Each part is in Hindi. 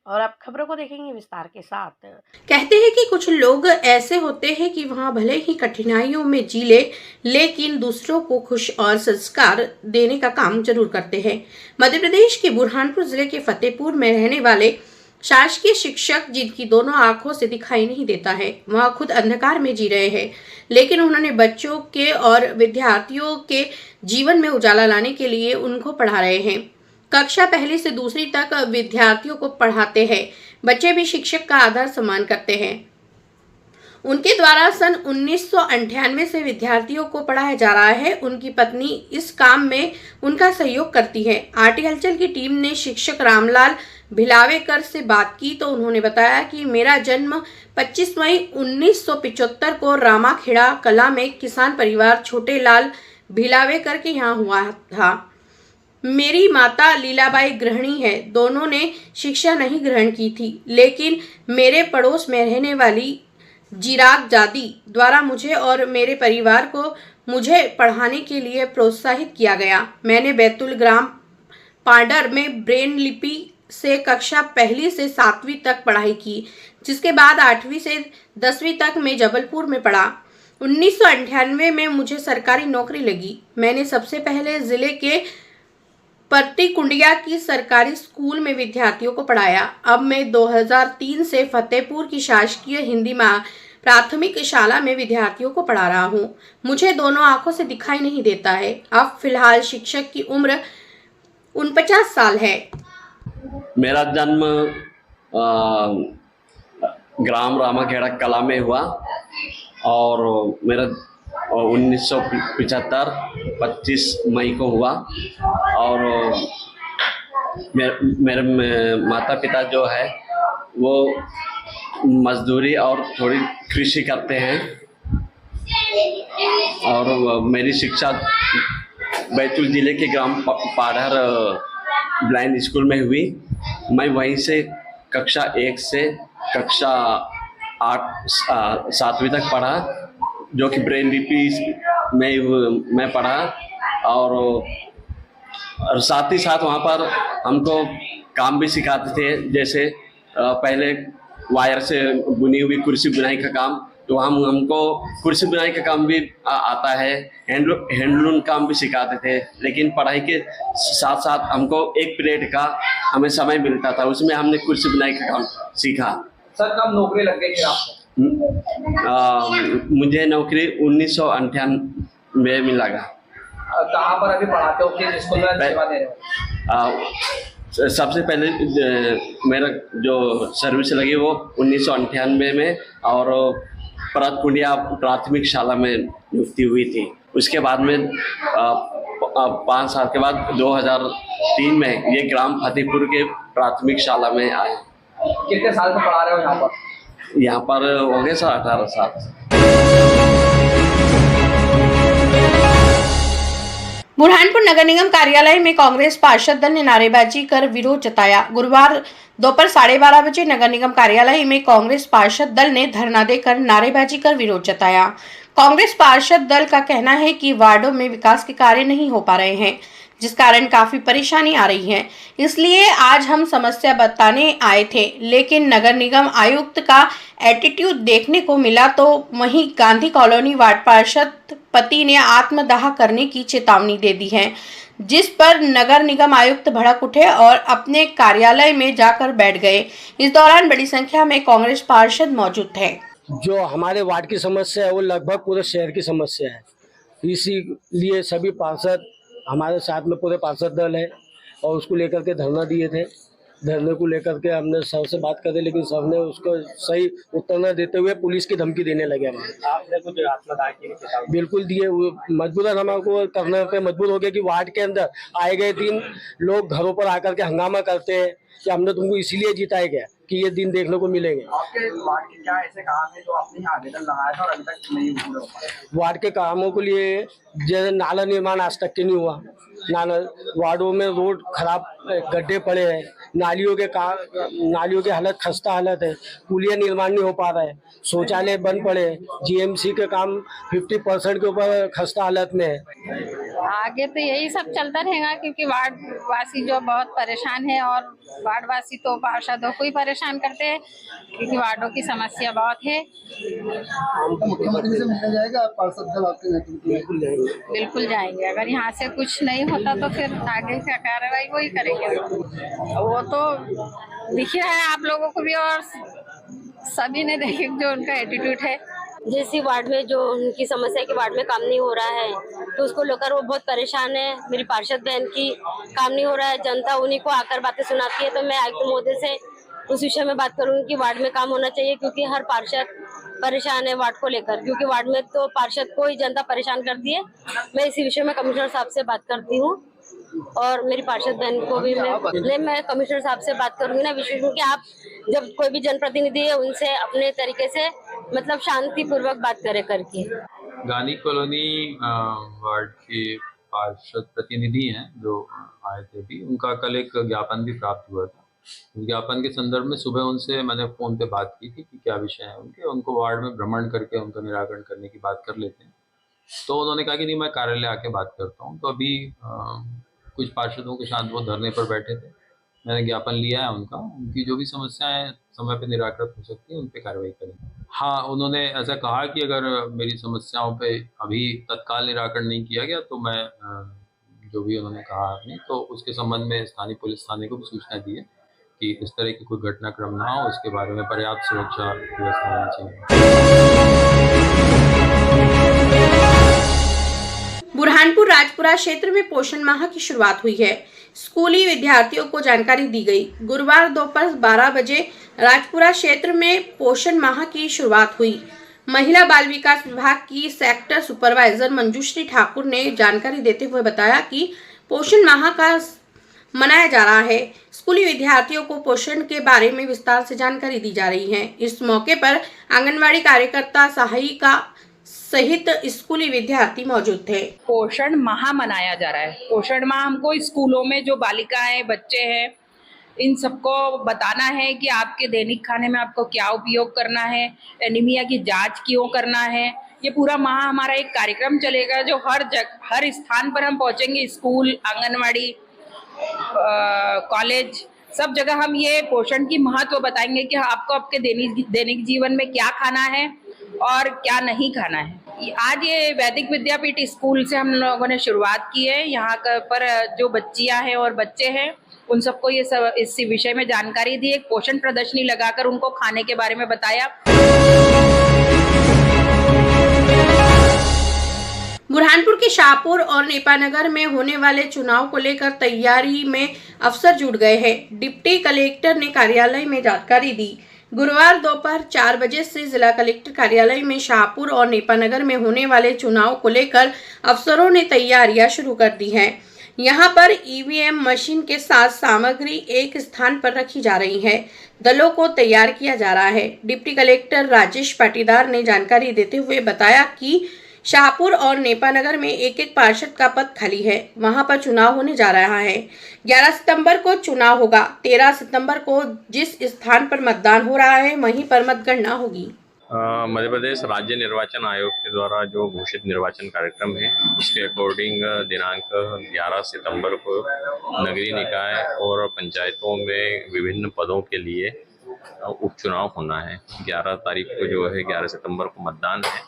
और अब खबरों को देखेंगे विस्तार के साथ। कहते हैं कि कुछ लोग ऐसे होते हैं कि वहां भले ही कठिनाइयों में जी ले, लेकिन दूसरों को खुश और संस्कार देने का काम जरूर करते हैं। मध्य प्रदेश के बुरहानपुर जिले के फतेहपुर में रहने वाले शासकीय शिक्षक, जिनकी दोनों आंखों से दिखाई नहीं देता है, वह खुद अंधकार में जी रहे हैं, लेकिन उन्होंने बच्चों के और विद्यार्थियों के जीवन में उजाला लाने के लिए उनको पढ़ा रहे हैं। कक्षा पहली से दूसरी तक विद्यार्थियों को पढ़ाते हैं। बच्चे भी शिक्षक का आदर सम्मान करते हैं। उनके द्वारा सन 1998 से विद्यार्थियों को पढ़ाया जा रहा है। उनकी पत्नी इस काम में उनका सहयोग करती है। आरटी हलचल की टीम ने शिक्षक रामलाल भिलावेकर से बात की तो उन्होंने बताया कि मेरा जन्म 25 मई 1975 को रामाखेड़ा कला में किसान परिवार छोटे लाल भिलावेकर के यहाँ हुआ था। मेरी माता लीलाबाई गृहिणी है। दोनों ने शिक्षा नहीं ग्रहण की थी, लेकिन मेरे पड़ोस में रहने वाली जिराग जादी द्वारा मुझे और मेरे परिवार को मुझे पढ़ाने के लिए प्रोत्साहित किया गया। मैंने बैतुल ग्राम पांडर में ब्रेन लिपि से कक्षा पहली से 7वीं तक पढ़ाई की, जिसके बाद 8वीं से 10वीं तक मैं जबलपुर में पढ़ा। 1998 में मुझे सरकारी नौकरी लगी। मैंने सबसे पहले जिले के परती कुंडिया की सरकारी स्कूल में विद्यार्थियों को पढ़ाया। अब मैं 2003 से फतेहपुर की शासकीय हिंदी प्राथमिक शाला में विद्यार्थियों को पढ़ा रहा हूँ। मुझे दोनों आंखों से दिखाई नहीं देता है। अब फिलहाल शिक्षक की उम्र 49 साल है। मेरा जन्म ग्राम रामाखेड़ा कला में हुआ और मेरा 1975 25 मई को हुआ। और मेरे माता पिता जो है वो मजदूरी और थोड़ी कृषि करते हैं और मेरी शिक्षा बैतूल जिले के ग्राम पाढ़र ब्लाइंड स्कूल में हुई। मैं वहीं से कक्षा 1 से कक्षा 7वीं तक पढ़ा, जो कि ब्रेन लिपि में मैं पढ़ा। और साथ ही साथ वहाँ पर हमको काम भी सिखाते थे, जैसे पहले वायर से बुनी हुई कुर्सी बुनाई का काम, तो हमको कुर्सी बुनाई का काम भी आता है। हैंडलूम काम भी सिखाते थे, लेकिन पढ़ाई के साथ साथ हमको एक पीरियड का हमें समय मिलता था, उसमें हमने कुर्सी बुनाई का काम सीखा। सर कब नौकरी लग गई थी आपको? मुझे नौकरी 1998 में लगा। कहाँ पर अभी पढ़ाते हो, किस स्कूल में सेवा दे रहे हो? सबसे पहले मेरा जो सर्विस लगी वो 1998 में और परत कुंडिया प्राथमिक शाला में नियुक्ति हुई थी। उसके बाद में 5 साल के बाद 2003 में ये ग्राम फतेहपुर के प्राथमिक शाला में आए। कितने साल से पढ़ा रहे हो यहाँ पर? यहाँ पर हो गए 18 साल। बुरहानपुर नगर निगम कार्यालय में कांग्रेस पार्षद दल ने नारेबाजी कर विरोध जताया। गुरुवार दोपहर 12:30 बजे नगर निगम कार्यालय में कांग्रेस पार्षद दल ने धरना देकर नारेबाजी कर विरोध जताया। कांग्रेस पार्षद दल का कहना है कि वार्डों में विकास के कार्य नहीं हो पा रहे हैं, जिस कारण काफी परेशानी आ रही है। इसलिए आज हम समस्या बताने आए थे, लेकिन नगर निगम आयुक्त का एटीट्यूड देखने को मिला। तो वहीं गांधी कॉलोनी वार्ड पार्षद पति ने आत्मदाह करने की चेतावनी दे दी है, जिस पर नगर निगम आयुक्त भड़क उठे और अपने कार्यालय में जाकर बैठ गए। इस दौरान बड़ी संख्या में कांग्रेस पार्षद मौजूद थे। जो हमारे वार्ड की समस्या है वो लगभग पूरे शहर की समस्या है, इसीलिए सभी पार्षद हमारे साथ में पूरे पार्षद दल है और उसको लेकर के धरना दिए थे। धरने को लेकर के हमने सर से बात करी, लेकिन सर ने उसको सही उत्तर न देते हुए पुलिस की धमकी देने लगे। आपने कुछ आत्मदाह की चेतावनी? बिल्कुल दिए, मजबूरन हमको करने पे मजबूर हो गए कि वार्ड के अंदर आए गए दिन लोग घरों पर आकर के हंगामा करते हैं कि हमने तुमको इसीलिए जिताया गया कि ये दिन देखने को मिलेंगे। आपके वार्ड के क्या ऐसे काम है जो आपने आवेदन लगाया था और अभी तक नहीं पूरा हो पाया? वार्ड के कामों के लिए जैसे नाला निर्माण आज तक के नहीं हुआ, नाना वार्डों में रोड खराब, गड्ढे पड़े हैं, नालियों की हालत खस्ता हालत है, पुलिया निर्माण नहीं हो पा रहा है, शौचालय बंद पड़े हैं, जीएमसी के काम 50% के ऊपर खस्ता हालत में है। आगे तो यही सब चलता रहेगा क्योंकि वार्ड वासी जो बहुत परेशान है और वार्ड वासी तो पार्षदों को ही परेशान करते हैं क्योंकि वार्डों की समस्या बहुत है। मुख्यमंत्री से मिलने जाएगा पार्षद दल आपके नेतृत्व में? बिल्कुल जाएंगे। अगर यहाँ से कुछ नहीं होता तो फिर आगे क्या कार्रवाई वही करेंगे। वो तो दिख रहा है आप लोगों को भी और सभी ने देखे जो उनका एटीट्यूड है। जैसी वार्ड में जो उनकी समस्या है कि वार्ड में काम नहीं हो रहा है तो उसको लेकर वो बहुत परेशान है। मेरी पार्षद बहन की काम नहीं हो रहा है, जनता उन्हीं को आकर बातें सुनाती है, तो मैं आयुक्त महोदय से उस विषय में बात करूंगी कि वार्ड में काम होना चाहिए क्योंकि हर पार्षद परेशान है वार्ड को लेकर, क्योंकि वार्ड में तो पार्षद को ही जनता परेशान करती है। मैं इसी विषय में कमिश्नर साहब से बात करती हूँ और मेरी पार्षद बहन को भी मैं कमिश्नर साहब से बात करूंगी ना, विशेष कि आप जब कोई भी जनप्रतिनिधि है उनसे अपने तरीके से मतलब शांति पूर्वक बात करे करके। गानी कॉलोनी वार्ड के पार्षद प्रतिनिधि हैं जो आए थे भी, उनका कल एक ज्ञापन भी प्राप्त हुआ था। उस ज्ञापन के संदर्भ में सुबह उनसे मैंने फ़ोन पे बात की थी कि क्या विषय है उनको वार्ड में भ्रमण करके उनका निराकरण करने की बात कर लेते हैं। तो उन्होंने कहा कि नहीं, मैं कार्यालय आके बात करता हूँ। तो अभी कुछ पार्षदों के साथ वो धरने पर बैठे थे, मैंने ज्ञापन लिया है उनका, उनकी जो भी समस्याएं समय पे निराकृत हो सकती है उन पे कार्रवाई करेंगे। हाँ, उन्होंने ऐसा कहा कि अगर मेरी समस्याओं पे अभी तत्काल निराकरण नहीं किया गया तो मैं जो भी उन्होंने कहा आपने, तो उसके संबंध में स्थानीय पुलिस थाने को भी सूचना दी है कि इस तरह की कोई घटनाक्रम ना हो, उसके बारे में पर्याप्त सुरक्षा व्यवस्था होनी चाहिए। बुरहानपुर राजपुरा क्षेत्र में पोषण माह की शुरुआत हुई है। स्कूली विद्यार्थियों को जानकारी दी गई। गुरुवार दोपहर 12 बजे राजपुरा क्षेत्र में पोषण माह की शुरुआत हुई। महिला बाल विकास विभाग की सेक्टर सुपरवाइजर मंजूश्री ठाकुर ने जानकारी देते हुए बताया कि पोषण माह का मनाया जा रहा है। स्कूली विद्यार्थियों को पोषण के बारे में विस्तार से जानकारी दी जा रही है। इस मौके पर आंगनवाड़ी कार्यकर्ता, सहायिका सहित स्कूली विद्यार्थी मौजूद थे। पोषण माह मनाया जा रहा है। पोषण माह हमको स्कूलों में जो बालिकाएं, बच्चे हैं, इन सबको बताना है कि आपके दैनिक खाने में आपको क्या उपयोग करना है, एनीमिया की जांच क्यों करना है। ये पूरा माह हमारा एक कार्यक्रम चलेगा जो हर स्थान पर हम पहुंचेंगे। स्कूल, आंगनवाड़ी, कॉलेज, सब जगह हम ये पोषण की महत्व बताएंगे कि आपको आपके दैनिक जीवन में क्या खाना है और क्या नहीं खाना है। आज ये वैदिक विद्यापीठ स्कूल से हम लोगों ने शुरुआत की है। यहाँ पर जो बच्चियां हैं और बच्चे हैं उन सबको ये सब इस विषय में जानकारी दी। एक पोषण प्रदर्शनी लगाकर उनको खाने के बारे में बताया। बुरहानपुर के शाहपुर और नेपानगर में होने वाले चुनाव को लेकर तैयारी में अफसर जुट गए हैं। डिप्टी कलेक्टर ने कार्यालय में जानकारी दी। गुरुवार दोपहर 4 बजे से जिला कलेक्टर कार्यालय में शाहपुर और नेपानगर में होने वाले चुनाव को लेकर अफसरों ने तैयारियां शुरू कर दी हैं। यहां पर ईवीएम मशीन के साथ सामग्री एक स्थान पर रखी जा रही है। दलों को तैयार किया जा रहा है। डिप्टी कलेक्टर राजेश पाटीदार ने जानकारी देते हुए बताया कि शाहपुर और नेपानगर में एक पार्षद का पद खाली है। वहां पर चुनाव होने जा रहा है। 11 सितंबर को चुनाव होगा। 13 सितंबर को जिस स्थान पर मतदान हो रहा है वहीं पर मतगणना होगी। मध्य प्रदेश राज्य निर्वाचन आयोग के द्वारा जो घोषित निर्वाचन कार्यक्रम है उसके अकॉर्डिंग दिनांक 11 सितंबर को नगरीय निकाय और पंचायतों में विभिन्न पदों के लिए उपचुनाव होना है। 11 तारीख को जो है 11 सितंबर को मतदान है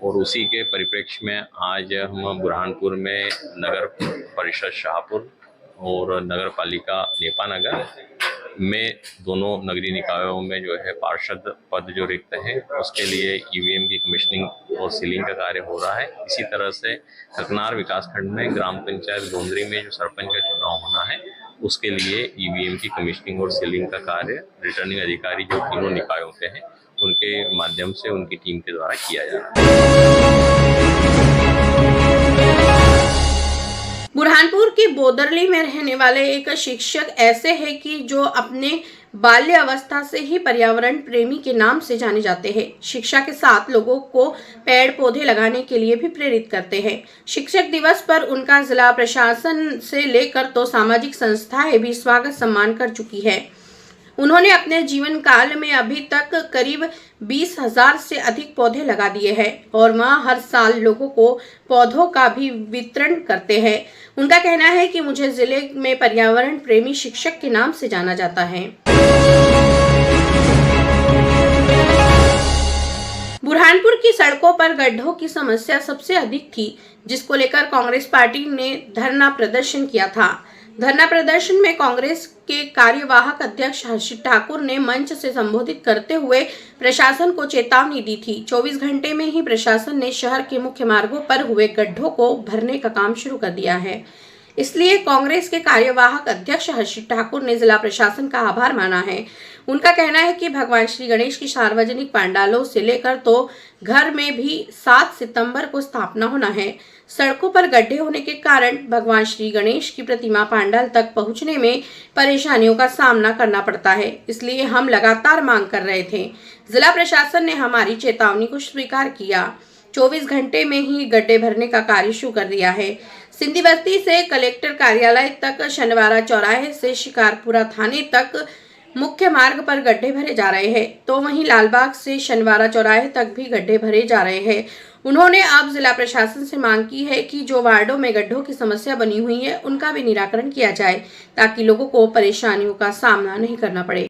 और उसी के परिप्रेक्ष्य में आज हम बुरहानपुर में नगर परिषद शाहपुर और नगर पालिका नेपानगर में दोनों नगरीय निकायों में जो है पार्षद पद जो रिक्त है उसके लिए ईवीएम की कमीशनिंग और सीलिंग का कार्य हो रहा है। इसी तरह से ककनार विकासखंड में ग्राम पंचायत गोंदरी में जो सरपंच का चुनाव होना है उसके लिए ईवीएम की कमीशनिंग और सीलिंग का कार्य रिटर्निंग अधिकारी जो तीनों निकायों के हैं उनके माध्यम से उनकी टीम के द्वारा किया जा रहा है। बुरहानपुर के बोदरली में रहने वाले एक शिक्षक ऐसे हैं कि जो अपने बाल्य अवस्था से ही पर्यावरण प्रेमी के नाम से जाने जाते हैं। शिक्षा के साथ लोगों को पेड़ पौधे लगाने के लिए भी प्रेरित करते हैं। शिक्षक दिवस पर उनका जिला प्रशासन से लेकर तो सामाजिक संस्थाएं भी स्वागत सम्मान कर चुकी है। उन्होंने अपने जीवन काल में अभी तक करीब 20,000 से अधिक पौधे लगा दिए हैं और वह हर साल लोगों को पौधों का भी वितरण करते हैं। उनका कहना है कि मुझे जिले में पर्यावरण प्रेमी शिक्षक के नाम से जाना जाता है। बुरहानपुर की सड़कों पर गड्ढों की समस्या सबसे अधिक थी, जिसको लेकर कांग्रेस पार्टी ने धरना प्रदर्शन किया था। धरना प्रदर्शन में कांग्रेस के कार्यवाहक अध्यक्ष हर्षित ठाकुर ने मंच से संबोधित करते हुए प्रशासन को चेतावनी दी थी। 24 घंटे में ही प्रशासन ने शहर के मुख्य मार्गों पर हुए गड्ढों को भरने का काम शुरू कर दिया है। इसलिए कांग्रेस के कार्यवाहक अध्यक्ष हर्षित ठाकुर ने जिला प्रशासन का आभार माना है। उनका कहना है कि भगवान श्री गणेश की सार्वजनिक पंडालों से लेकर तो घर में भी 7 सितंबर को स्थापना होना है। सड़कों पर गड्ढे होने के कारण भगवान श्री गणेश की प्रतिमा पंडाल तक पहुंचने में परेशानियों का सामना करना पड़ता है। इसलिए हम लगातार मांग कर रहे थे। जिला प्रशासन ने हमारी चेतावनी को स्वीकार किया। 24 घंटे में ही गड्ढे भरने का कार्य शुरू कर दिया है। सिंधी बस्ती से कलेक्टर कार्यालय तक, शनिवारा चौराहे से शिकारपुरा थाने तक मुख्य मार्ग पर गड्ढे भरे जा रहे हैं, तो वहीं लालबाग से शनिवारा चौराहे तक भी गड्ढे भरे जा रहे हैं। उन्होंने अब जिला प्रशासन से मांग की है कि जो वार्डों में गड्ढों की समस्या बनी हुई है उनका भी निराकरण किया जाए, ताकि लोगों को परेशानियों का सामना नहीं करना पड़े।